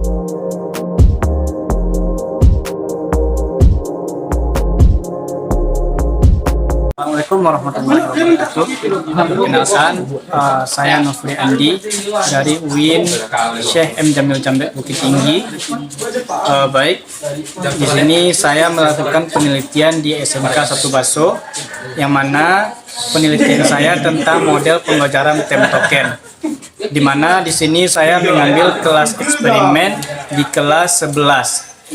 Assalamualaikum warahmatullahi wabarakatuh. Perkenalkan, saya Nofri Andi dari UIN Syekh M. Jamil Jambek Bukit Tinggi. Baik, di sini saya melakukan penelitian di SMK 1 Baso, yang mana penelitian saya tentang model pembelajaran TEM token. Di mana di sini saya mengambil kelas eksperimen di kelas 11.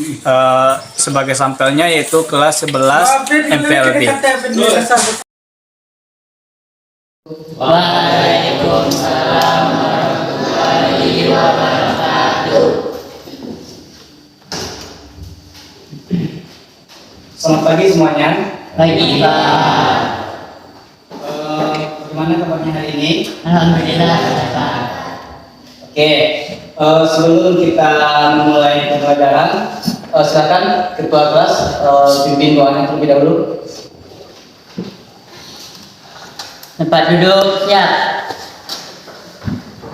Sebagai sampelnya yaitu kelas 11 MPLB. Waalaikumsalam warahmatullahi wabarakatuh. Selamat pagi semuanya. Pagi Pak. Bagaimana kabarnya hari ini? Alhamdulillah Pak. Oke, sebelum kita memulai pembelajaran, silakan ketua kelas pimpin doanya terlebih dahulu. Tempat duduk siap.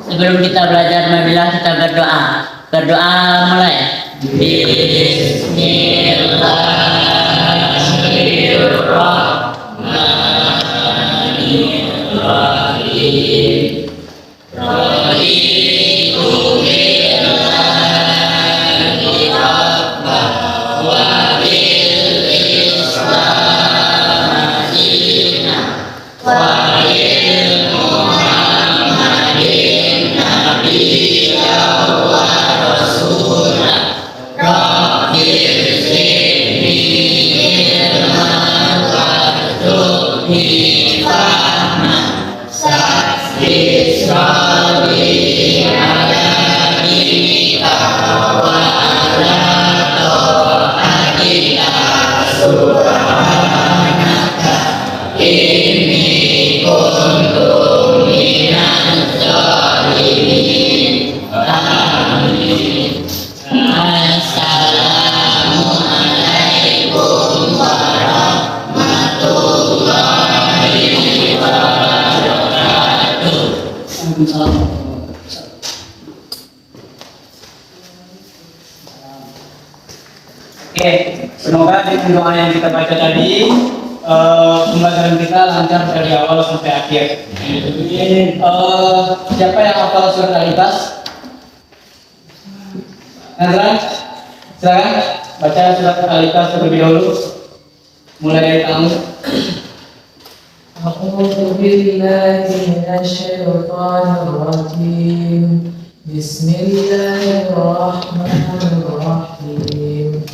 Sebelum kita belajar, marilah kita berdoa. Berdoa mulai. Bismillahirrahmanirrahim. Oke, semoga di doa yang kita baca tadi pembelajaran kita lancar dari awal sampai akhir. Siapa yang hafal surat Al-Ikhlas? Nazran, silakan baca surat Al-Ikhlas terlebih dahulu. Mulai dari kamu. A'udzu billahi minasyaitonir rajim. Bismillahirrahmanirrahim.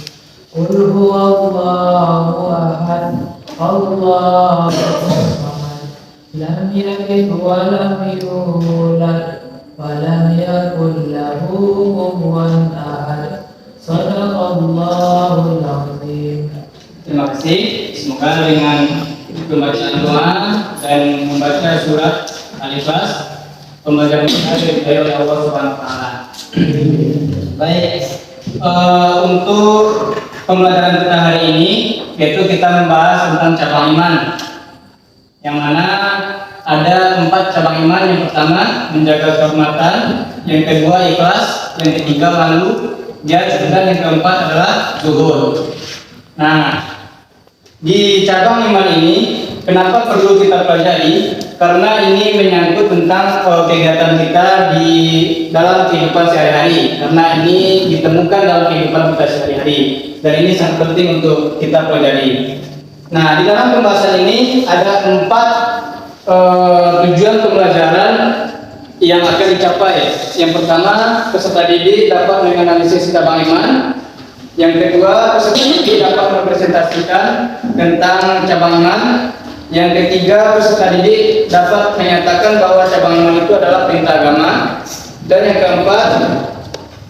Qul huwallahu ahad. Allahu samad. Lam yalid wa lam yulad wa lam yakul lahu kufuwan ahad. Shadaqallahul azim. Terima kasih. Semoga dengan pembacaan doa dan membaca surat Al-Ikhlas, pembelajaran kita diberkahi oleh Allah Subhanahu wa taala. Baik, untuk pembelajaran kita hari ini yaitu kita membahas tentang cabang iman, yang mana ada 4 cabang iman. Yang pertama menjaga kehormatan, yang kedua ikhlas, yang ketiga malu, dan yang keempat adalah zuhud. Nah, di cabang iman ini kenapa perlu kita pelajari? Karena ini menyangkut tentang kegiatan kita di dalam kehidupan sehari-hari. Karena ini ditemukan dalam kehidupan kita sehari-hari, dan ini sangat penting untuk kita pelajari. Nah, di dalam pembahasan ini ada 4 tujuan pembelajaran yang akan dicapai. Yang pertama, peserta didik dapat menganalisis cabang iman. Yang kedua, peserta didik dapat merepresentasikan tentang cabang iman. Yang ketiga, peserta didik dapat menyatakan bahwa cabang iman itu adalah perintah agama. Dan yang keempat,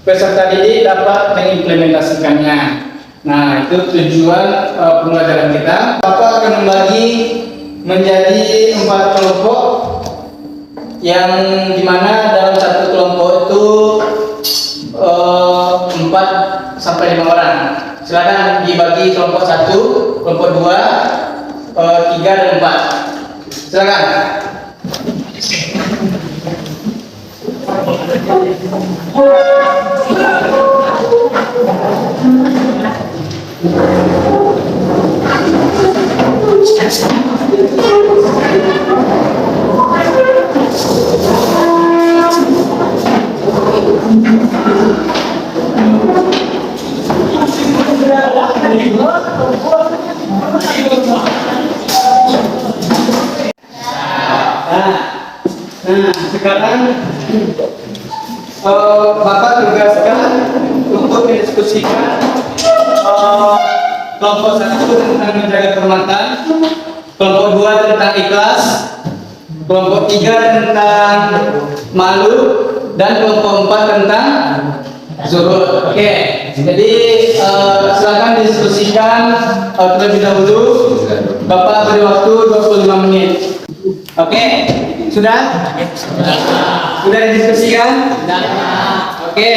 peserta didik dapat mengimplementasikannya. Nah, itu tujuan pembelajaran kita. Bapak akan membagi menjadi 4 kelompok, yang dimana dalam satu kelompok itu 4 sampai 5 orang. Silakan dibagi kelompok 1, kelompok 2, 3 dan 4. Silakan. Nah, sekarang Bapak tugaskan untuk mendiskusikan kelompok 1 tentang menjaga kehormatan, kelompok 2 tentang ikhlas, kelompok 3 tentang malu, dan kelompok 4 tentang zuhud. Oke, jadi silakan diskusikan terlebih dahulu. Bapak beri waktu 25 menit. Oke, sudah? Sudah didiskusikan? Oke.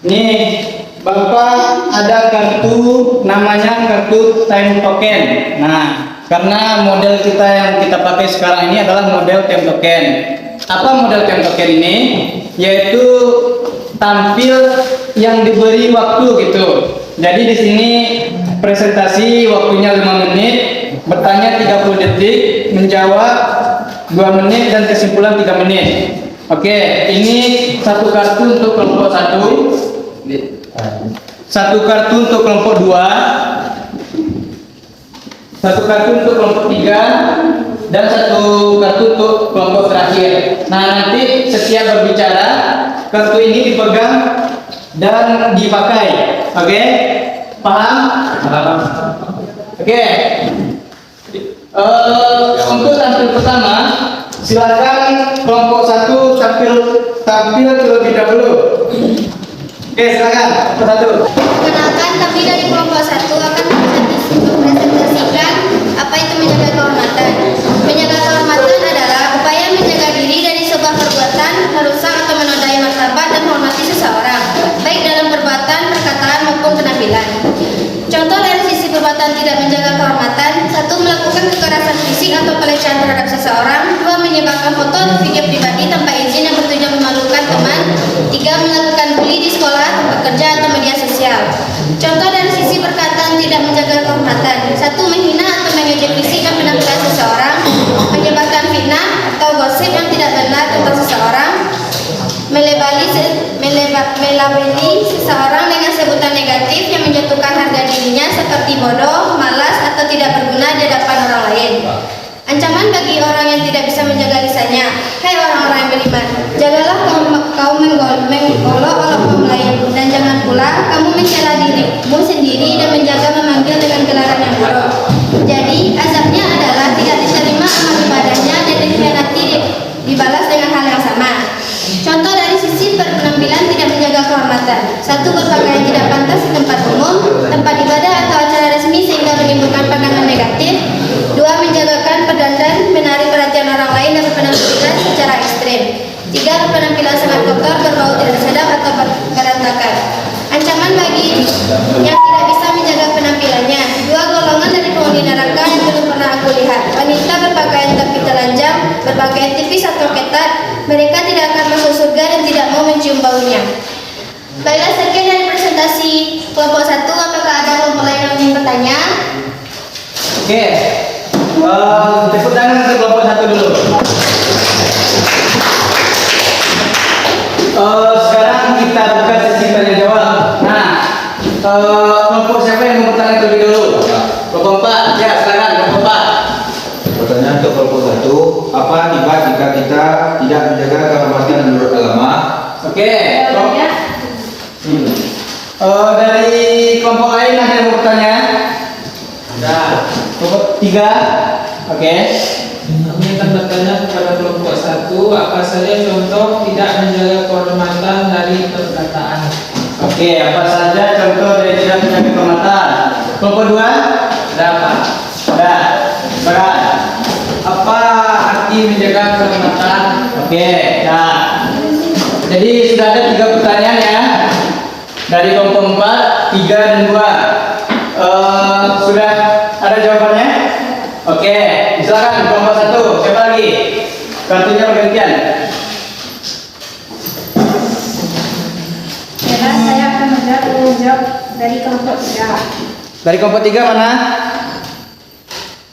Nih, Bapak ada kartu namanya kartu time token. Nah, karena model kita yang kita pakai sekarang ini adalah model time token. Apa model time token ini? Yaitu tampil yang diberi waktu gitu. Jadi di sini presentasi waktunya 5 menit, bertanya 30 detik, menjawab 2 menit dan kesimpulan 3 menit. Oke, ini satu kartu untuk kelompok 1, satu kartu untuk kelompok 2, satu kartu untuk kelompok 3, dan satu kartu untuk kelompok terakhir. Nah, nanti setiap berbicara kartu ini dipegang dan dipakai. Oke, paham? Oke. Untuk tampil pertama, silakan kelompok 1 tampil terlebih dahulu. Oke, silakan kelompok 1. Perkenalkan, kami dari kelompok 1 akan mempresentasikan apa itu menjaga kehormatan. Menjaga kehormatan adalah upaya menjaga diri dari sebuah perbuatan merusak atau menodai martabat dan hormati seseorang, baik dalam perbuatan, perkataan maupun penampilan. Contoh dari sisi perbuatan tidak menjaga kehormatan: 1. Melakukan kekerasan fisik atau pelecehan terhadap seseorang. 2. Menyebarkan foto atau video pribadi tanpa izin yang bertujuan memalukan teman. 3. Melakukan bully di sekolah, tempat kerja, atau media sosial. Contoh dari sisi perkataan tidak menjaga kehormatan: 1. Menghina atau mengejek fisik dan penampilan seseorang. Menyebarkan fitnah atau gosip yang tidak benar tentang seseorang. Melabeli seseorang dengan sebutan negatif yang menjatuhkan harga dirinya seperti bodoh, malas, atau tidak berguna di hadapan orang lain. Ancaman bagi orang yang tidak bisa menjaga lisannya: hai orang-orang yang beriman, jagalah kaum menggolok oleh kaum lain, dan jangan pula kamu mencela dirimu sendiri dan menjaga memanggil dengan gelaran yang buruk. Jadi azabnya adalah tidak diterima amal ibadahnya dan dikhianati dibalas dengan hal yang sama. Contoh dari sisi penampilan tidak menjaga kehormatan: 1. Berpakaian tidak pantas di tempat umum, tempat ibadah, atau acara resmi sehingga menimbulkan pandangan negatif. 2. Menjagakan pendandan, menarik perhatian orang lain dan berpenampilan secara ekstrim. 3. Berpenampilan sangat kotor, berbau tidak sedap, atau berantakan. Ancaman bagi yang tidak bisa menjaga penampilannya: 2 golongan dari penghuni neraka yang belum pernah aku lihat. Wanita berpakaian tapi telanjang, berpakaian tipis atau ketat. Mereka tidak akan masuk surga dan tidak mau mencium baunya. Baiklah, sekian dari presentasi kelompok 1. Apakah ada kelompok lain yang ingin bertanya? Oke, tepuk tangan untuk kelompok 1 dulu. Sekarang kita buka sesi tanya jawab. Nah, kelompok siapa yang mau bertanya terlebih dulu? Kelompok 4, ya silakan kelompok 4. Pertanyaan untuk kelompok 1, apa akibat jika kita tidak menjaga kehormatan menurut agama? Oke, dari kelompok lain ada yang mau bertanya? Ada. Kelompok 3, oke. Kami akan bertanya kepada kelompok 1, apa saja contoh tidak menjaga kehormatan dari perkataan? Oke, apa saja contoh dari tidak menjaga kehormatan? Kelompok 2, ada apa? Ada. Berat. Apa arti menjaga kehormatan? Oke, nah. Jadi sudah ada 3 pertanyaan ya. Dari kelompok 4, 3 dan 2. Sudah ada jawabannya? Oke, silakan kelompok 1. Siapa lagi? Kartunya bergantian. Baiklah, saya akan menjawab dari kelompok 3. Dari kelompok 3 mana?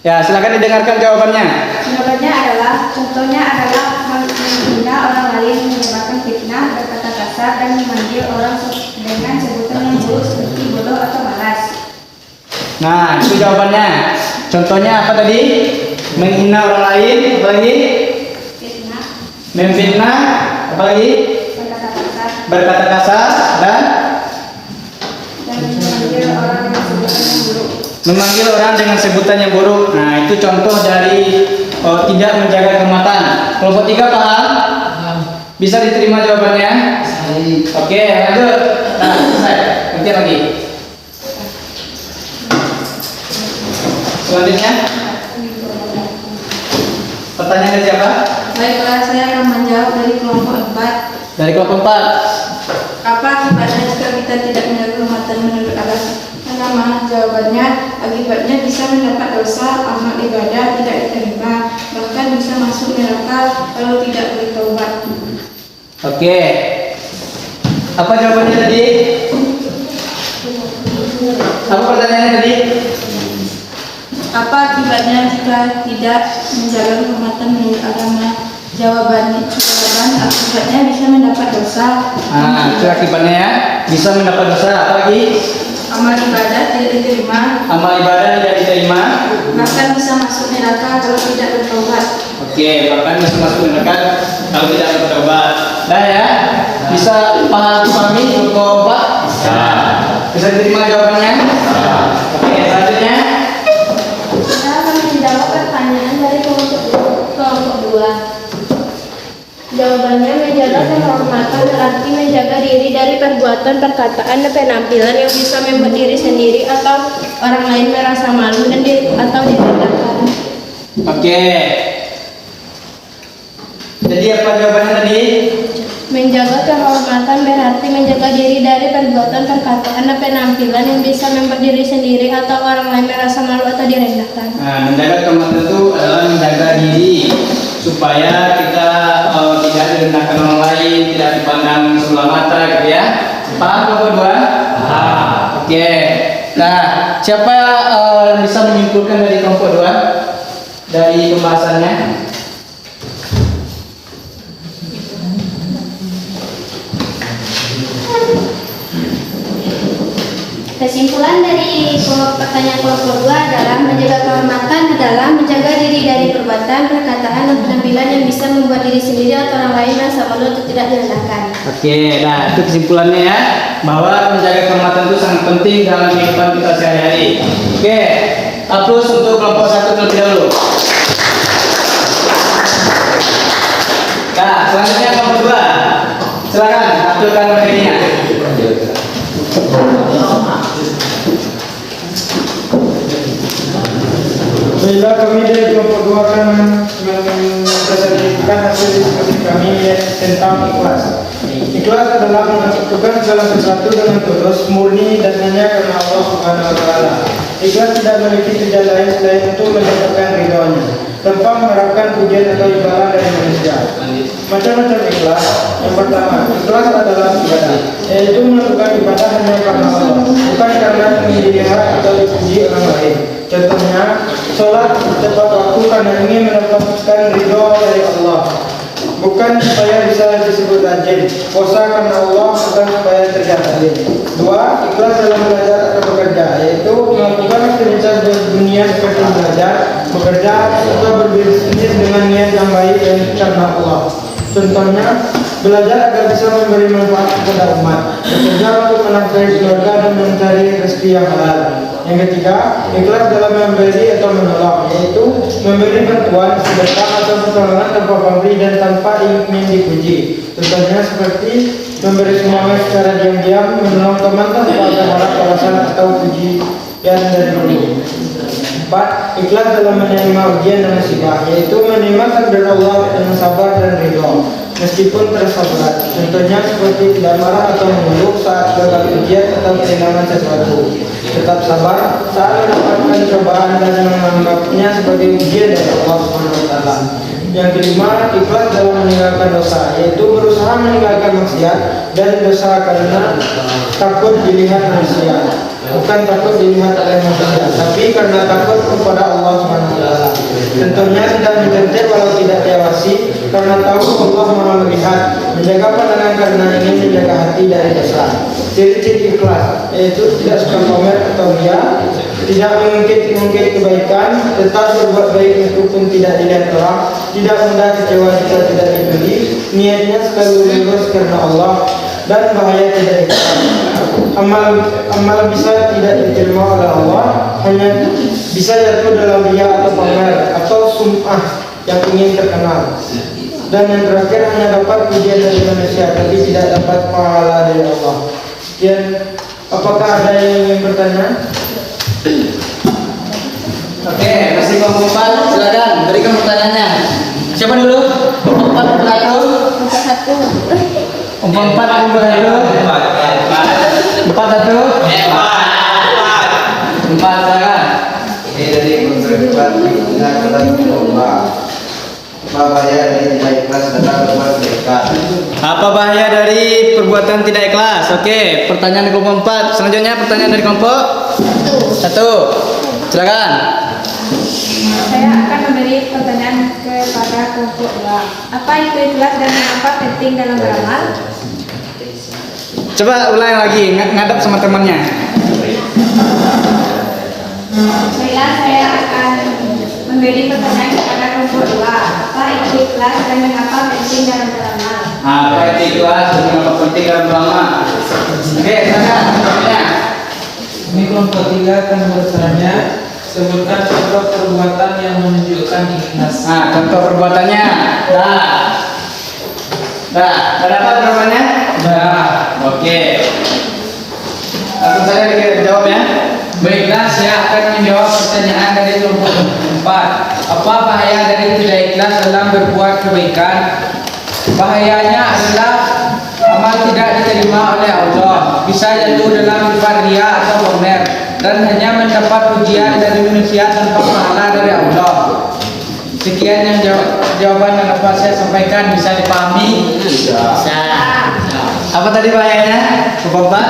Ya, silakan didengarkan jawabannya. Jawabannya adalah, contohnya adalah menghina orang lain, menyebabkan fitnah, berkata kasar, dan memanggil orang dengan sebutan yang buruk seperti bodoh atau malas. Nah, itu jawabannya. Contohnya apa tadi? Menghina orang lain, apa lagi? Fitnah, Memfitnah, apa lagi? berkata kasar, Berkata kasar dan memanggil orang dengan sebutan yang buruk. memanggil orang dengan sebutan yang buruk. Nah, itu contoh dari tidak menjaga kehormatan. Kelompok 3 paham? Bisa diterima jawabannya? Oke, lanjut. Nah, selesai. Nanti lagi. Selanjutnya, pertanyaan dari siapa? Baiklah, saya akan menjawab dari kelompok 4. Dari kelompok 4. Apa akibatnya jika kita tidak menjaga kehormatan menurut agama? Jawabannya, akibatnya bisa mendapat dosa, amal ibadah tidak diterima, bahkan bisa masuk neraka kalau tidak bertobat. Oke. Apa jawabannya tadi? Apa pertanyaannya tadi? Apa akibatnya jika tidak menjaga kehormatan menurut agama? Jawaban akibatnya bisa mendapat dosa. Nah, itu akibatnya ya. Bisa mendapat dosa. Apa lagi? Amal ibadah tidak diterima, Amal ibadah tidak diterima. bahkan bisa masuk neraka kalau tidak bertobat. Oke, bahkan bisa masuk neraka kalau tidak bertobat. Dah ya. Bisa pahami kelompok 4? Bisa diterima jawabannya? Oke, selanjutnya. Kita akan menjawab pertanyaan dari kelompok 2. Jawabannya, menjaga kehormatan berarti menjaga diri dari perbuatan, perkataan, dan penampilan yang bisa membuat diri sendiri atau orang lain merasa malu dan atau direndahkan. Oke. Jadi apa jawabannya tadi? Menjaga kehormatan berarti menjaga diri dari perbuatan, perkataan, dan penampilan yang bisa membuat diri sendiri atau orang lain merasa malu atau direndahkan. Nah, menjaga kehormatan itu adalah menjaga diri supaya kita tidak direndahkan orang lain, tidak dipandang sebelah mata, gitu ya. Paham kelompok 2? Oke. Nah, siapa yang bisa menyimpulkan dari kelompok 2 dari pembahasannya? Kesimpulan dari pertanyaan kelompok 2 adalah menjaga kehormatan adalah menjaga diri dari perbuatan, perkataan, dan penampilan yang bisa membuat diri sendiri atau orang lain merasa malu atau tidak direndahkan. Oke, nah itu kesimpulannya ya, bahwa menjaga kehormatan itu sangat penting dalam kehidupan kita sehari-hari. Oke, aplaus untuk kelompok 1 terlebih dahulu. Nah, selanjutnya kelompok 2. Silakan tampilkan materinya. Baiklah, kami dari kelompok 2 akan mempresentasikan hasil diskusi kami tentang ikhlas. Ikhlas adalah melakukan segala sesuatu dengan tulus, murni, dan hanya karena Allah Subhanahu wa Ta'ala. Ikhlas tidak memiliki tujuan lain selain untuk mendapatkan ridhonya, tanpa mengharapkan pujian atau imbalan dari manusia. Macam-macam ikhlas. Yang pertama, ikhlas adalah ibadah, yaitu melakukan ibadah hanya karena Allah, bukan karena ingin dilihat atau dipuji orang lain. Contohnya, sholat tepat waktu karena ingin mendapatkan ridho dari Allah, bukan supaya bisa disebut rajin. Puasa karena Allah, bukan supaya terlihat rajin. 2. Ikhlas dalam belajar atau bekerja, yaitu melakukan aktivitas dunia seperti belajar, bekerja, atau berbisnis dengan niat yang baik dan karena Allah. Contohnya, belajar agar bisa memberi manfaat kepada umat, bekerja untuk menafkahi keluarga dan mencari rezeki yang halal. Yang ketiga, ikhlas dalam memberi atau menolong, yaitu memberi bantuan, sedekah atau pertolongan tanpa pamrih dan tanpa ingin dipuji. Contohnya seperti memberi sumbangan secara diam-diam, menolong teman tanpa berharap balasan atau pujian dari dulu. 4. Ikhlas dalam menerima ujian dan musibah, yaitu menerima takdir Allah dengan sabar dan ridho, meskipun terasa berat. Contohnya seperti tidak marah atau mengeluh saat gagal ujian atau kehilangan sesuatu. Tetap sabar saat mendapatkan cobaan dan menganggapnya sebagai ujian dari Allah SWT. Yang kelima, ikhlas dalam meninggalkan dosa, yaitu berusaha meninggalkan maksiat dan dosa karena takut dilihat manusia. bukan takut dilihat oleh manusia, tapi karena takut kepada Allah SWT. Tentunya tidak mencerita walau tidak diawasi, karena tahu Allah Maha melihat, menjaga pandangan karena ingin menjaga hati dari dosa. Ciri-ciri ikhlas yaitu tidak suka pamer atau ria, tidak mengungkit kebaikan, tetap berbuat baik meskipun tidak dilihat orang, tidak mudah kecewa jika tidak dibeli, niatnya selalu lurus karena Allah, dan bahaya tidak ikhlas. Amal bisa tidak diterima oleh Allah, hanya bisa jatuh dalam ria atau pamer atau sum'ah yang ingin terkenal. Dan yang terakhir hanya dapat pujian dari manusia, tapi tidak dapat pahala dari Allah. Sekian, apakah ada yang ingin bertanya? Oke, masih keempat, silakan berikan pertanyaannya. Siapa dulu? Empat satu. Empat satu. Empat silakan. Ini dari berdebat dengan dalam lomba. Apa bahaya dari tidak ikhlas dalam berbuat kebaikan? Apa bahaya dari perbuatan tidak ikhlas? Oke, pertanyaan dari kelompok 4. Selanjutnya pertanyaan dari kelompok 1. Silakan. Saya akan memberi pertanyaan kepada kelompok 2. Apa itu ikhlas dan mengapa penting dalam beramal? Coba ulang lagi, ngadap sama temannya. Baiklah, saya akan memberi pertanyaan kepada kelompok 2. Apa itu ikhlas dan mengapa penting dalam beramal? Apa itu ikhlas dan mengapa penting dalam beramal? Oke, silakan. Ini kelompok 3 akan bertanya, sebutkan contoh perbuatan yang menunjukkan ikhlas. Nah, contoh perbuatannya. Dah dapat jawabannya? Dah. Oke. Langsung saja kita jawab ya. Baiklah, saya akan menjawab pertanyaan dari kelompok 4. Apa bahaya dari tidak ikhlas dalam berbuat kebaikan? Bahayanya adalah amal tidak diterima oleh Allah, bisa jatuh dalam sifat ria atau pamer, dan hanya mendapat pujian dari manusia tanpa pahala dari Allah. Sekian yang jawaban yang dapat saya sampaikan, bisa dipahami? Bisa. Apa tadi bahayanya? Keempat.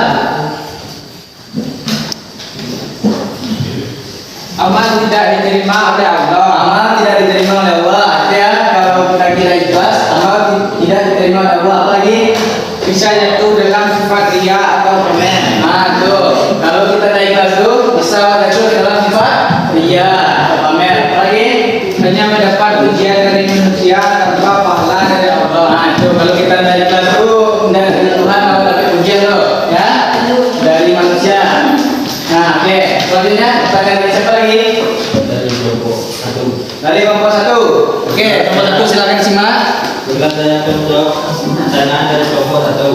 Amal tidak diterima oleh Allah. Amal tidak diterima oleh Allah. Artinya kalau kita kira ikhlas, amal tidak diterima oleh Allah. Apalagi Bisa jatuh dalam sifat ria atau pamer. nah tuh, kalau kita tidak ikhlas tuh bisa jatuh dalam sifat ria atau pamer. Apalagi Hanya mendapat pujian dari manusia tanpa pahala dari Allah. nah itu kalau kita tidak ikhlas tuh dari Tuhan mau dapat pujian loh, ya dari manusia. Nah oke, selanjutnya pertanyaan dari siapa lagi? Dari kelompok 1. Dari kelompok 1. Oke, kelompok 1 silakan simak. Pertanyaan dari kelompok 1.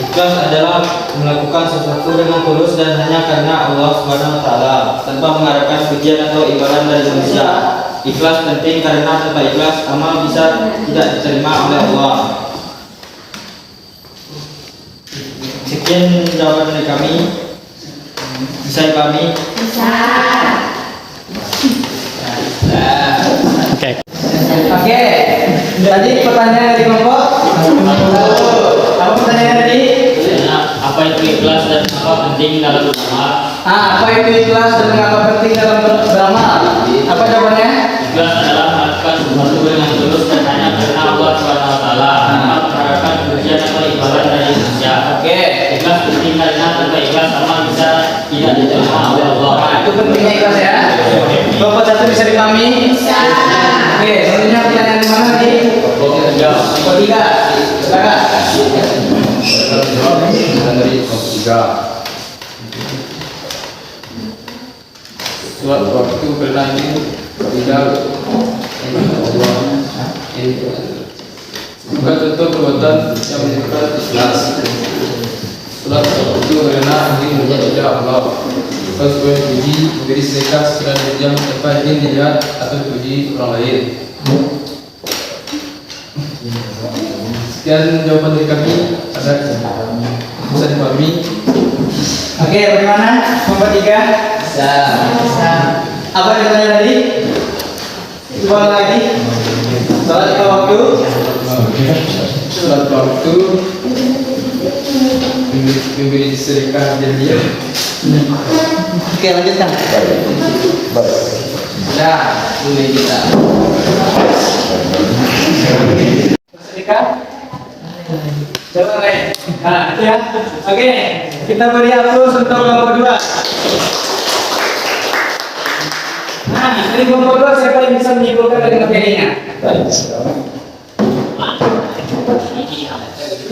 Ikhlas adalah melakukan sesuatu dengan tulus dan hanya karena Allah Subhanahu wa taala, tanpa mengharapkan pujian atau imbalan dari manusia. Ikhlas penting karena tanpa ikhlas amal bisa tidak diterima oleh Allah. Sekian jawaban dari kami. Bisa dipahami? Oke, tadi pertanyaan dari kelompok 1. Apa pertanyaan tadi? Apa itu ikhlas dan apa penting dalam beramal? Apa itu ikhlas dan mengapa penting dalam beramal? Apa jawabannya? Ikhlas adalah melakukan sesuatu dengan tulus dan hanya karena Allah Subhanahu wa taala, tanpa mengharapkan pujian atau imbalan dari manusia. Oke. Ikhlas penting karena tanpa ikhlas amal bisa tidak diterima oleh Allah. Nah, itu pentingnya ikhlas ya. Kelompok 1 bisa dipahami? Bisa. Oke, selanjutnya pertanyaan di mana tadi? Kelompok 3. Silakan. Dari kelompok 3. Suatu waktu berlalu tidak Allah. Bukan contoh perbuatan yang menunjukkan ikhlas. Surat waktu karena ingin berbuat tidak Allah. Bukan sebuah puji memberi sedekah dan berdiam tanpa ingin dilihat atau dipuji orang lain. Sekian jawaban dari kami. Ada bisa dipahami? Oke, bagaimana? Kelompok 3? Bisa. Apa yang ditanya tadi? Ulang lagi. Salat waktu. Surat waktu Bibir diserahkan jadi dia. Oke, lanjutkan. Dah, mulai kita. Bersihkan. Coba lagi. Nah, itu ya. Oke, kita beri aplaus untuk kelompok 2. Nah, dari kelompok 2 siapa yang bisa menyimpulkan dari materinya?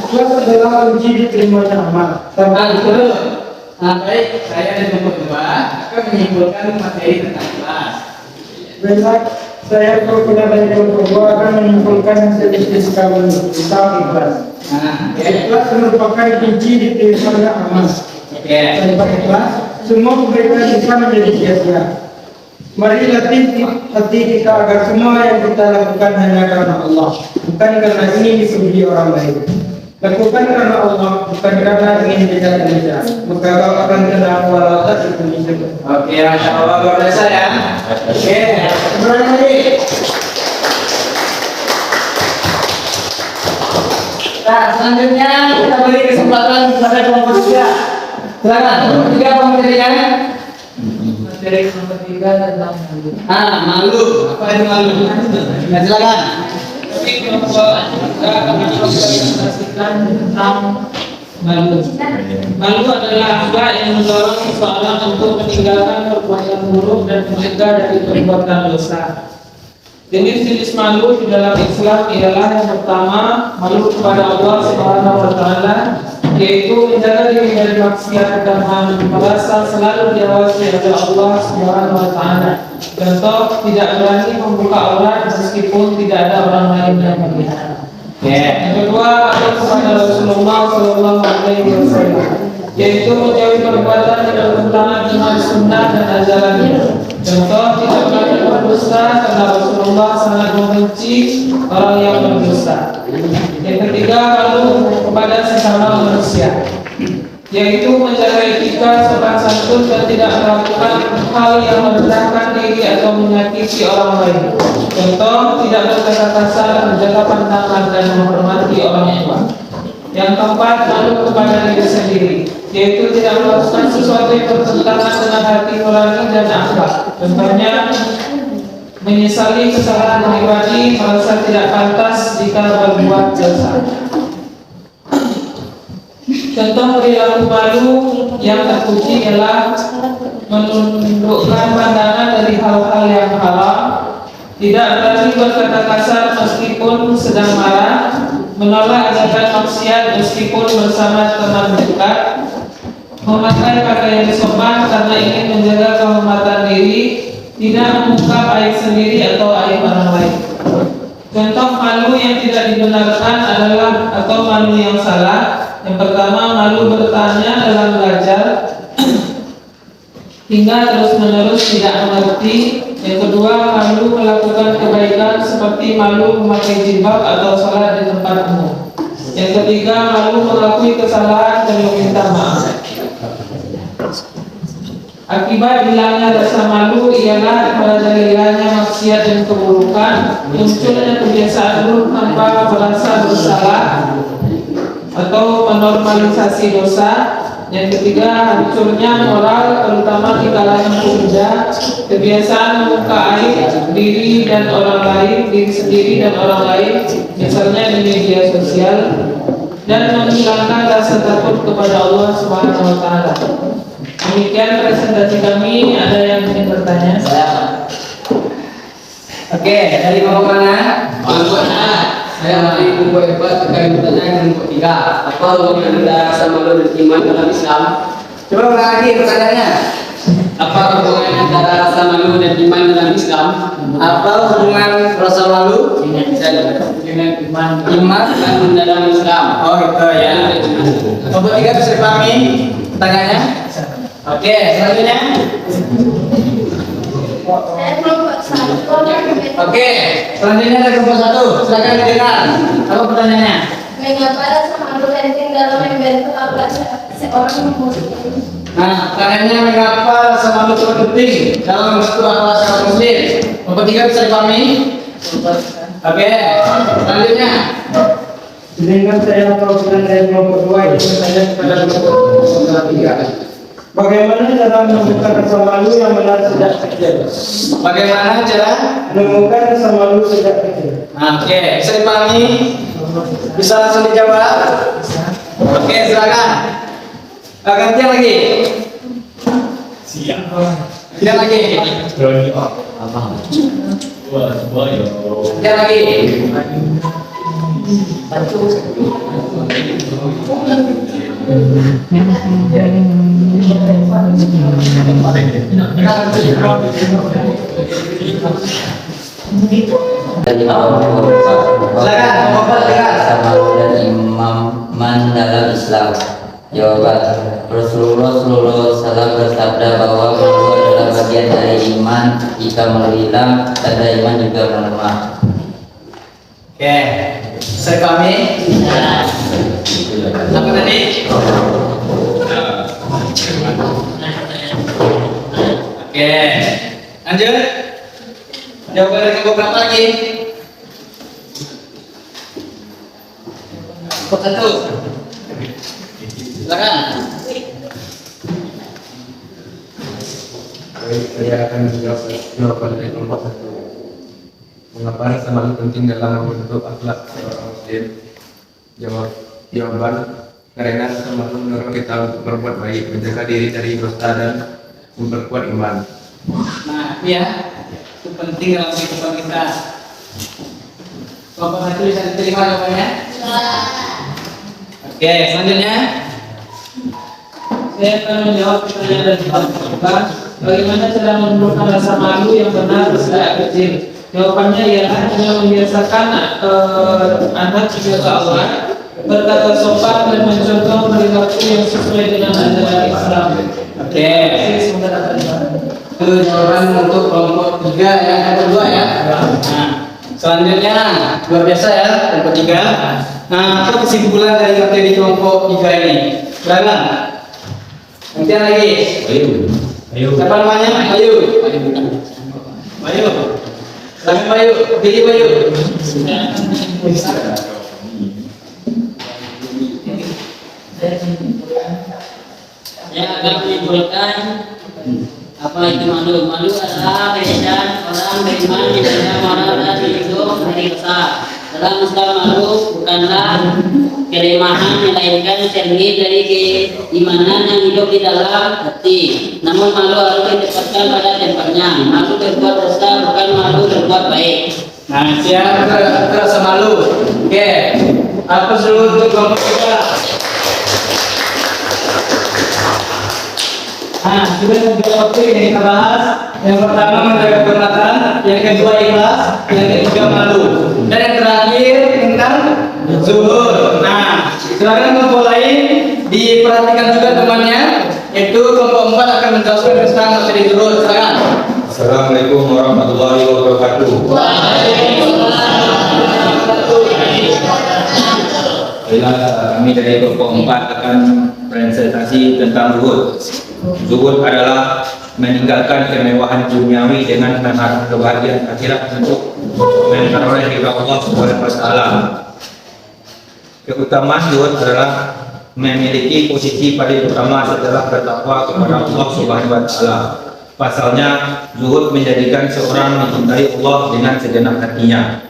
Ikhlas adalah kunci diterimanya amal. Nah, itu dulu. Nah, baik, saya dari kelompok 2 akan menyimpulkan materi tentang ikhlas. Baiklah, saya kepada dari kelompok 2 akan menyimpulkan hasil diskusi kami tentang ikhlas. Nah, oke. Ikhlas merupakan kunci diterimanya amal. Oke. Tanpa ikhlas, semua kebaikan kita menjadi sia-sia. Mari latih hati kita agar semua yang kita lakukan hanya karena Allah, bukan karena ingin dipuji orang lain. Lakukan karena Allah, bukan karena ingin dilihat-lihat. Maka kau akan tenang walau tak dipuji. Oke, Masya Allah, luar biasa ya. Oke, kembali lagi. Nah, selanjutnya kita beri kesempatan kepada kelompok 3. Silakan, kelompok 3 apa materinya? Materi nomor 3 tentang malu. Malu. Apa itu malu? Nah, silakan. Tapi kelompok kita akan menjelaskan tentang malu. Malu adalah akhlak yang mendorong seseorang untuk meninggalkan perbuatan buruk dan mencegah dari perbuatan dosa. Jenis-jenis malu di dalam Islam ialah yang pertama, malu kepada Allah Subhanahu wa taala, yaitu menjaga diri dari maksiat dan merasa selalu diawasi oleh Allah Subhanahu wa taala. Contoh, tidak berani membuka aurat meskipun tidak ada orang lain yang melihat. Yang kedua, malu kepada Rasulullah sallallahu alaihi wasallam, yaitu menjauhi perbuatan yang bertentangan dengan sunnah dan ajarannya. Contoh, tidak berani berdusta karena Rasulullah sangat membenci orang yang berdusta. Yang ketiga, malu kepada sesama manusia, yaitu menjaga etika sopan santun dan tidak melakukan hal yang merendahkan diri atau menyakiti orang lain. Contoh, tidak berkata kasar, menjaga pandangan dan menghormati orang tua. Yang keempat, malu kepada diri sendiri, yaitu tidak melakukan sesuatu yang bertentangan dengan hati nurani dan akhlak. Contohnya, menyesali kesalahan pribadi, merasa tidak pantas jika berbuat dosa. Contoh perilaku malu yang terpuji ialah menundukkan pandangan dari hal-hal yang haram, tidak berani berkata kasar meskipun sedang marah, menolak ajakan maksiat meskipun bersama teman dekat, memakai pakaian sopan karena ingin menjaga kehormatan diri, tidak mengungkap aib sendiri atau aib orang lain. Contoh malu yang tidak dibenarkan adalah atau malu yang salah. Yang pertama, malu bertanya dalam belajar hingga terus-menerus tidak mengerti. Yang kedua, malu melakukan kebaikan seperti malu memakai jilbab atau salat di tempat umum. Yang ketiga, malu mengakui kesalahan dan meminta maaf. Akibat hilangnya rasa malu ialah merajalilanya maksiat dan keburukan, munculnya kebiasaan buruk tanpa merasa bersalah atau menormalisasi dosa. Yang ketiga, hancurnya moral terutama di kalangan pemuda, kebiasaan membuka aib diri dan orang lain, diri sendiri dan orang lain, misalnya di media sosial, dan menghilangkan rasa takut kepada Allah Subhanahu wa taala. Demikian presentasi kami. Ada yang ingin bertanya? Oke, dari kelompok mana? Kelompok A. Saya dari kelompok hebat akan bertanya kelompok 3. Apa hubungan antara rasa malu dan iman dalam Islam? Coba ulang lagi pertanyaannya. Apa hubungan antara rasa malu dan iman dalam Islam? Apa hubungan rasa malu Dengan iman dalam Islam? Oh gitu ya. Kelompok 3 bisa dipahami pertanyaannya? Oke, selanjutnya. Saya kelompok 1. Oke, selanjutnya dari kelompok 1. Silakan didengar. Apa pertanyaannya? Mengapa rasa malu penting dalam membentuk akhlak seorang muslim? Nah, pertanyaannya mengapa rasa malu itu penting dalam membentuk akhlak seorang muslim? Kelompok 3 bisa dipahami? Oke, selanjutnya. Sedangkan saya perwakilan dari kelompok 2 ingin bertanya kepada kelompok 3. Bagaimana cara menemukan rasa malu yang benar sejak kecil? Bagaimana cara? Menemukan rasa malu sejak kecil. Oke, bisa dipahami? Bisa langsung dijawab? Oke, silakan. Gantian lagi. Gantian lagi. Gantian lagi. Dari sama dan imaman dalam Islam. Jawaban: Rasulullah SAW bersabda bahwa malu adalah bagian dari iman. Jika malu hilang, tanda iman juga melemah. Oke, bisa dipahami? Apa tadi? Oke, lanjut. Jawaban dari kelompok berapa lagi? Kelompok 1. Silakan. Baik, saya akan menjawab jawaban dari kelompok 1. Mengapa rasa malu penting dalam membentuk akhlak seorang muslim? Jawaban, karena rasa malu mendorong kita untuk berbuat baik, menjaga diri dari dosa dan memperkuat iman. Nah, ya, itu penting dalam kehidupan kita. Kelompok 1 bisa diterima jawabannya? Oke, selanjutnya. Saya akan menjawab pertanyaan dari kelompok. Bagaimana cara menumbuhkan rasa malu yang benar sejak kecil? Jawabannya ialah dengan membiasakan anak juga ke Allah, berkata sopan dan mencontoh perilaku yang sesuai dengan ajaran Islam. Oke, itu jawaban untuk kelompok 3 ya, kelompok 2 ya. Nah, selanjutnya luar biasa ya, kelompok 3. Nah, apa kesimpulan dari materi kelompok 3 ini? Silakan. Nantian lagi. Ayo. Siapa namanya? Ayu. Ayu. Silakan Bayu. Pilih Bayu. Saya akan menyimpulkan apa itu malu. Malu adalah keadaan orang beriman di dalam moral dan hidup mereka. Dalam Islam, malu bukanlah kelemahan, melainkan cermin dari keimanan yang hidup di dalam hati. Namun malu harus ditempatkan pada tempatnya. Malu berbuat dosa, bukan malu berbuat baik. Nah, siapa terasa malu? Oke. Apa seluruh untuk kelompok 3? Nah, kita tiga topik yang kita bahas. Yang pertama menjaga kehormatan, yang kedua ikhlas, yang ketiga malu, dan yang terakhir tentang zuhud. Nah, silakan kelompok lain diperhatikan juga temannya. Itu kelompok 4 akan menjelaskan tentang materi zuhud. Silakan. Assalamualaikum warahmatullahi wabarakatuh. Kami dari kelompok 4 akan presentasi tentang zuhud. Zuhud adalah meninggalkan kemewahan duniawi dengan mengharap kebahagiaan akhirat untuk memperoleh ridha Allah Subhanahu wa taala. Keutamaan zuhud adalah memiliki posisi paling utama setelah bertakwa kepada Allah Subhanahu wa taala. Pasalnya, zuhud menjadikan seorang mencintai Allah dengan segenap hatinya.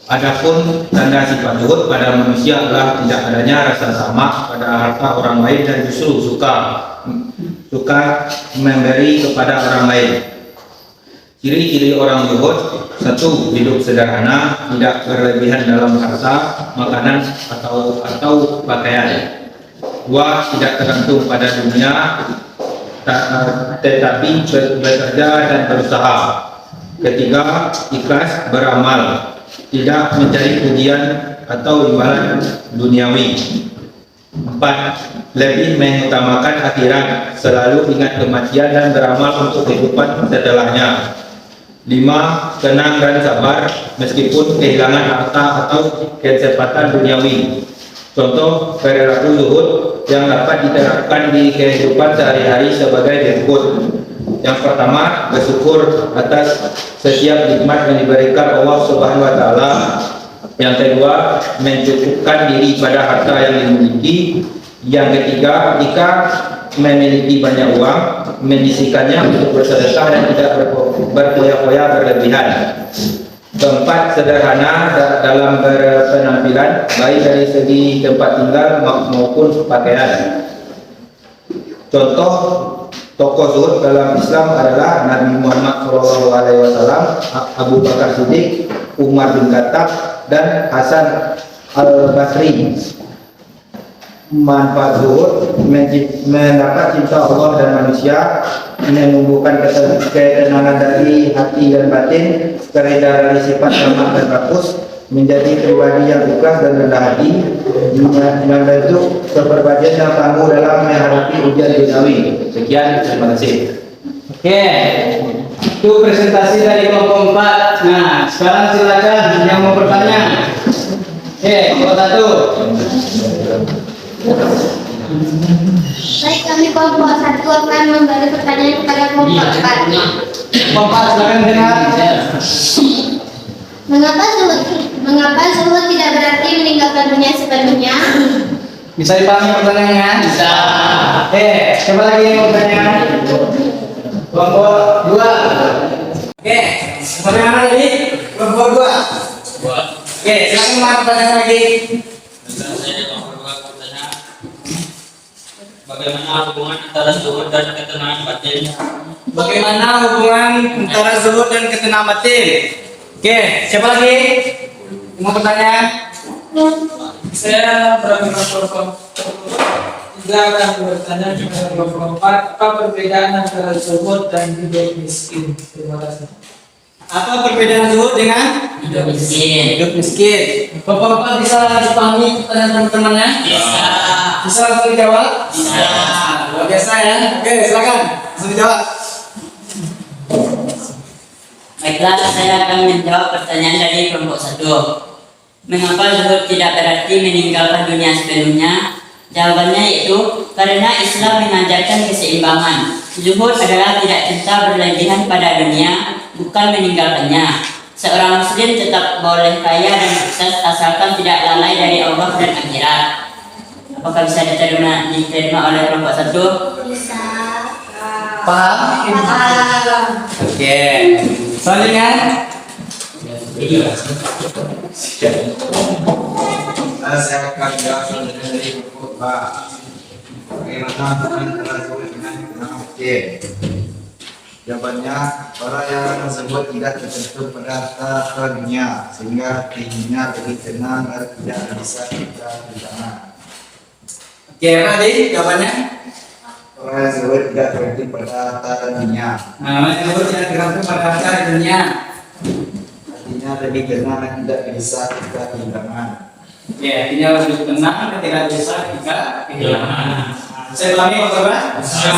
Adapun tanda sifat zuhud pada manusia adalah tidak adanya rasa tamak pada harta orang lain dan justru suka memberi kepada orang lain. Ciri-ciri orang zuhud: 1. Hidup sederhana, tidak berlebihan dalam harta, makanan atau pakaian. 2. Tidak tergantung pada dunia, tetapi bekerja dan berusaha. 3. Ikhlas beramal, tidak mencari pujian atau imbalan duniawi. 4. Lebih mengutamakan akhirat, selalu ingat kematian dan beramal untuk kehidupan setelahnya. 5. Tenang dan sabar meskipun kehilangan harta atau kesempatan duniawi. Contoh perilaku zuhud yang dapat diterapkan di kehidupan sehari-hari sebagai berikut. Yang pertama, bersyukur atas setiap nikmat yang diberikan Allah Subhanahu wa taala. Yang kedua, mencukupkan diri pada harta yang dimiliki. Yang ketiga, jika memiliki banyak uang, menyisihkannya untuk bersedekah dan tidak berfoya-foya berlebihan. Keempat, sederhana dalam berpenampilan, baik dari segi tempat tinggal maupun pakaian. Contoh tokoh zuhud dalam Islam adalah Nabi Muhammad SAW, Abu Bakar Siddiq, Umar bin Khattab, dan Hasan al-Basri. Manfaat zuhud: mendapat cinta Allah dan manusia, menumbuhkan ketenangan dari hati dan batin, terhindar dari sifat lemah dan rakus, menjadi pribadi yang ikhlas dan rendah hati, membentuk kepribadian yang tangguh dalam menghadapi ujian duniawi. Sekian, terima kasih. Oke, itu presentasi dari kelompok 4. Nah, sekarang silakan yang mau bertanya. Oke, kelompok 1. Baik, kami kelompok 1 akan memberi pertanyaan kepada kelompok 4. Kelompok 4, silakan dengar. Mengapa zuhud tidak berarti meninggalkan dunia sepenuhnya? Bisa dipahami pertanyaannya? Bisa. Oke, siapa lagi yang mau bertanya? Kelompok 2. Oke, bagaimana tadi? Kelompok 2. Oke, silakan mau pertanyaan lagi. Bagaimana hubungan antara zuhud dan ketenangan batin? Bagaimana hubungan antara zuhud dan ketenangan batin? Oke, siapa lagi? Mau bertanya? Saya Bramil Kelompok 3 akan bertanya kepada kelompok 4, apa perbedaan antara zuhud dan hidup miskin? Terima kasih. Apa perbedaan zuhud dengan Hidup miskin. hidup miskin? Bapak-bapak bisa dipahami pertanyaan teman-temannya? Bisa. Bisa langsung dijawab? Bisa. Luar biasa ya. Oke, silakan langsung dijawab. Baiklah, saya akan menjawab pertanyaan dari kelompok 1. Mengapa zuhud tidak berarti meninggalkan dunia sepenuhnya? Jawabannya yaitu karena Islam mengajarkan keseimbangan. Zuhud adalah tidak cinta berlebihan pada dunia, bukan meninggalkannya. Seorang muslim tetap boleh kaya dan sukses asalkan tidak lalai dari Allah dan akhirat. Apakah bisa diterima oleh kelompok 1? Bisa. Paham? Oke. Selanjutnya. Saya akan jawab dari khutbah. Bagaimana hubungan antara zuhud dengan ketenangan batin? Jawabannya, orang yang tersebut tidak tertentu pada harta dunia, sehingga hatinya lebih tenang dan tidak bisa kita bencana. Oke, apa tadi jawabannya? Orang yang tersebut tidak tertentu pada harta dunia, Nah, yang zuhud tidak tergantung pada harta di dunia. hatinya lebih tenang dan tidak bisa kita kehilangan. Oke, artinya lebih tenang ketika bisa kita kehilangan. Saya ulangi, Bapak. Bisa.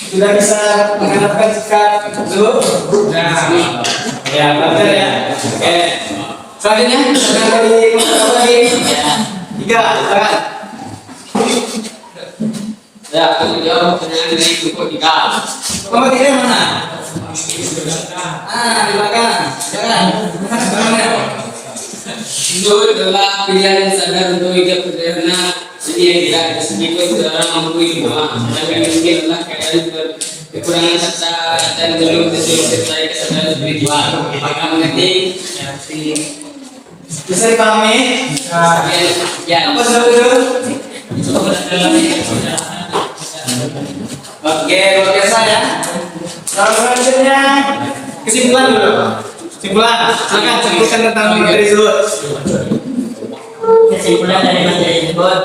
Sudah bisa mengenalkan sikap zuhud? Sudah. Ya, belajar ya. Oke. Selanjutnya, dengan dari kelompok lagi. 3, silakan. Ya, aku jawab pertanyaan dari kelompok 3. Kelompok 3 yang mana? Di belakang. Silakan. Bagaimana? Zuhud adalah pilihan yang sadar untuk hidup sederhana, yang tidak sedikit seorang mampu hidup. Sedangkan miskin adalah keadaan kekurangan serta dan belum tentu sertai kesadaran spiritual. Maka mengerti? Bisa dipahami? Ya. Apa zuhud? Oke, luar biasa ya. Selanjutnya kesimpulan dulu. Kesimpulan, silakan sebutkan tentang materi zuhud. Kesimpulan dari materi zuhud.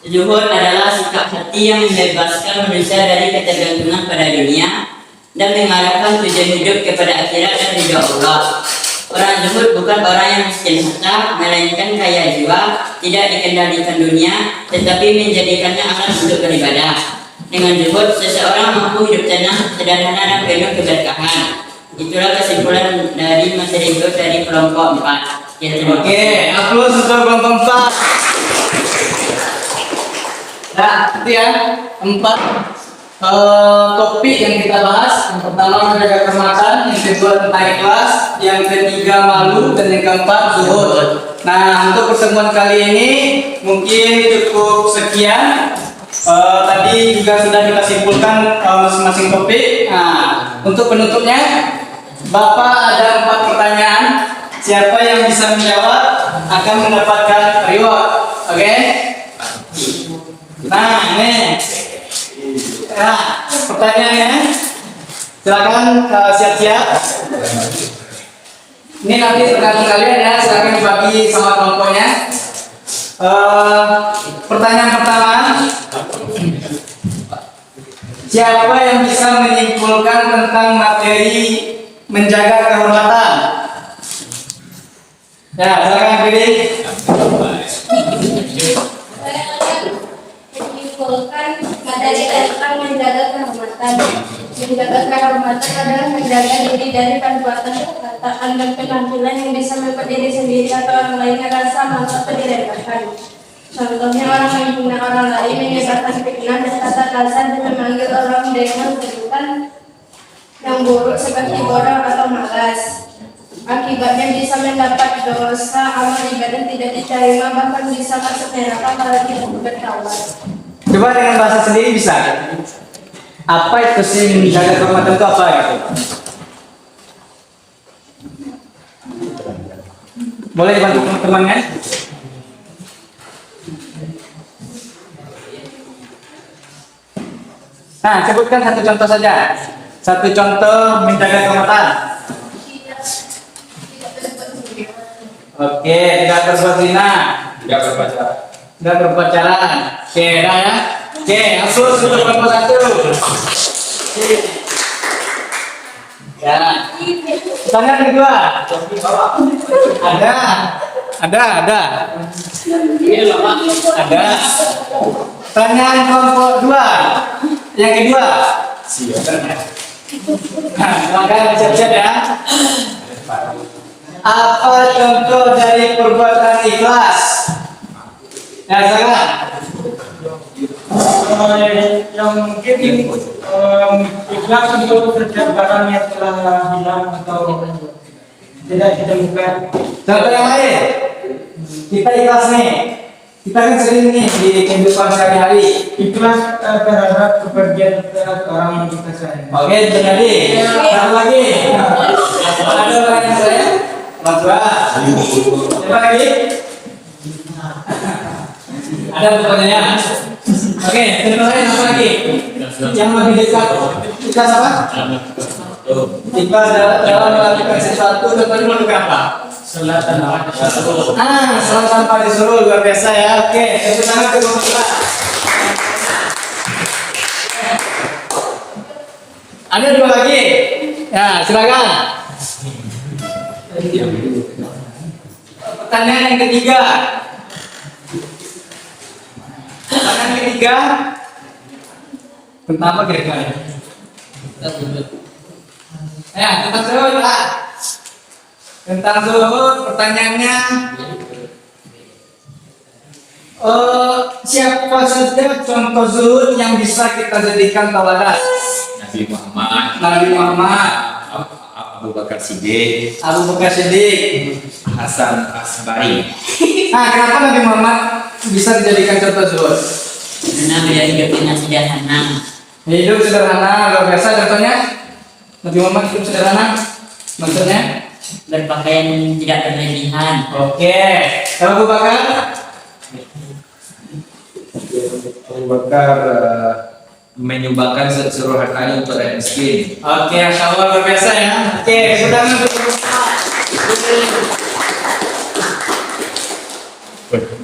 Zuhud adalah sikap hati yang membebaskan manusia dari ketergantungan pada dunia dan mengarahkan tujuan hidup kepada akhirat dan ridha Allah. Orang zuhud bukan orang yang miskin harta, melainkan kaya jiwa, tidak dikendalikan dunia, tetapi menjadikannya alat untuk beribadah. Dengan zuhud, seseorang mampu hidup tenang, sederhana dan penuh keberkahan. Itulah kesimpulan dari materi zuhud dari kelompok 4. Oke, aplaus untuk kelompok 4. Nah, itu ya, 4. topik yang kita bahas. Yang pertama menjaga kehormatan, yang kedua tentang ikhlas, yang ketiga malu, dan yang keempat zuhud. Nah, untuk pertemuan kali ini mungkin cukup sekian. Tadi juga sudah kita simpulkan masing-masing topik. Nah, untuk penutupnya, Bapak ada 4 pertanyaan. Siapa yang bisa menjawab akan mendapatkan reward. Oke? Nah, ini. Nah, pertanyaannya. Silakan siap-siap. Ini nanti tergantung kalian ya. Silakan dibagi sama kelompoknya. Pertanyaan pertama. Siapa yang bisa menyimpulkan tentang materi menjaga kehormatan? Ya, silakan pilih. Menyimpulkan materi tentang menjaga kehormatan. Menjaga kehormatan adalah menjaga diri dari perbuatan, perkataan, dan penampilan yang bisa membuat diri sendiri atau orang lain merasa malu atau diremehkan. Contohnya orang menghina orang lain, menyebarkan fitnah dan kata kasar, dan memanggil orang dengan sebutan yang buruk seperti bodoh atau malas. Akibatnya bisa mendapat dosa, amal ibadah tidak diterima, bahkan bisa masuk neraka kalau tidak bertaubat. Coba dengan bahasa sendiri bisa. Apa itu sih menjaga kehormatan itu apa gitu? Boleh dibantu teman-teman kan? Nah, sebutkan satu contoh saja. Satu contoh menjaga kehormatan. Oke, tidak berbuat zina, Tidak berpacaran. tidak berpacaran. Oke, dah ya. Oke, langsung untuk kelompok 1. Ya. Pertanyaan kedua. Ada. Ini Bapak. Ada. Pertanyaan kelompok 2. Yang kedua. Nah, silakan siap-siap ya. Apa contoh dari perbuatan ikhlas? Ya, silakan. Yang mungkin ikhlas untuk setiap barang yang telah hilang atau tidak ditemukan. Contoh yang lain. Kita ikhlas nih. Kita kan sering nih di kehidupan sehari-hari. Ikhlas terhadap kepergian orang yang kita sayang. Oke, jadi satu lagi. Ada orang yang saya Dua. Siapa lagi? Ada pertanyaan? Oke, contoh lain apa lagi? Yang lebih dekat. Ikhlas apa? Ikhlas dalam melakukan sesuatu, contohnya melakukan apa? Salat tanpa disuruh, luar biasa ya. Oke, tepuk tangan ke kelompok. Ada 2 lagi. Ya, silakan. Pertanyaan yang ketiga. Tentang apa kira-kira? Ya, tentang zuhud lah. Tentang zuhud, pertanyaannya siapa saja contoh zuhud yang bisa kita jadikan tauladan? Nabi Muhammad, Abu Bakar Siddiq, Hasan Asbari. Nah, kenapa Nabi Muhammad bisa dijadikan contoh zuhud? Karena beliau hidupnya sederhana. Hidup sederhana, luar biasa. Contohnya Nabi Muhammad hidup sederhana, maksudnya Berpakaian tidak berlebihan. oke. Kalau Abu Bakar, Abu Bakar menyumbangkan seluruh hartanya untuk rakyat miskin. oke, Masya Allah, luar biasa ya. Oke, sudah untuk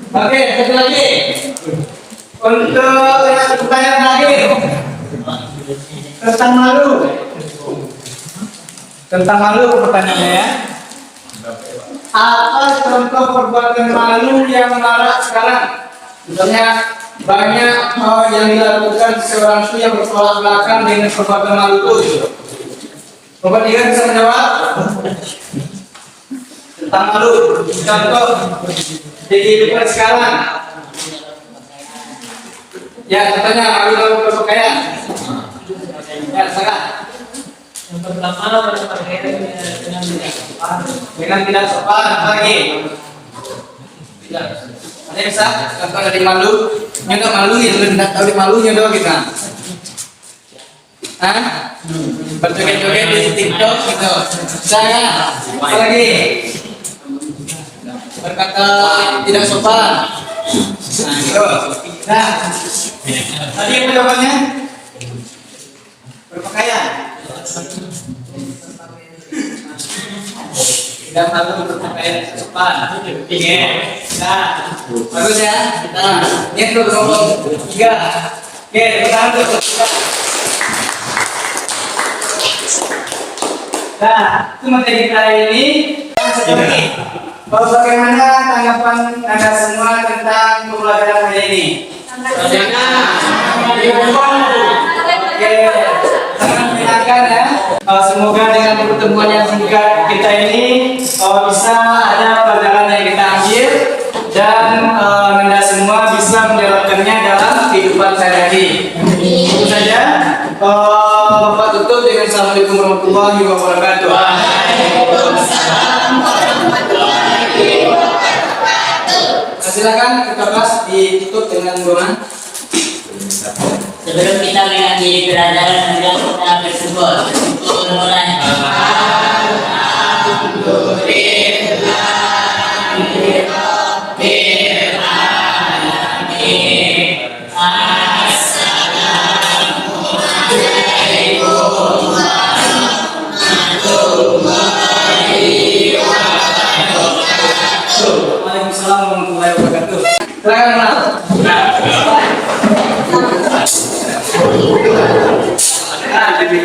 oke, satu lagi. Untuk yang pertanyaan terakhir tentang malu. Tentang malu pertanyaannya ya. Apa contoh perbuatan malu yang marak sekarang? Misalnya banyak yang dilakukan seorang itu yang bertolak belakang dengan perbuatan malu itu. Bapak Tiga bisa menjawab tentang malu. Contoh di kehidupan sekarang. Ya, contohnya malu dalam berpakaian. Ya, silakan. Yang pertama berpakaian dengan tidak sopan. Dengan tidak sopan, apa lagi? Tidak. Ada yang bisa contoh dari malu? Nyodok malu gitu, tidak tahu di malu nyodok kita. Hah? Berjoget-joget di TikTok gitu. Bisa nggak? Apa lagi? Berkata tidak sopan. Nah, gitu. Nah, tadi apa jawabannya? Berpakaian. Tidak malu berpakaian sopan. Ingat. Nah, bagus ya. Kita lihat dulu kelompok 3. Oke, pertahan dulu. Nah, itu materi kita ini. Seperti bagaimana tanggapan Anda semua tentang pembelajaran hari ini? Oke, sangat menyenangkan ya. Semoga dengan pertemuan yang singkat kita ini bisa ada pelajaran yang kita ambil dan Anda semua bisa menerapkannya dalam kehidupan sehari-hari. Itu saja. Bapak tutup dengan Assalamualaikum warahmatullahi wabarakatuh. Silakan kita kelas ditutup dengan doa. Sebelum kita mengakhiri pelajaran kita bersyukur mulai. Waalaikumsalam warahmatullahi wabarakatuh. Silakan Mas. Nah, jadi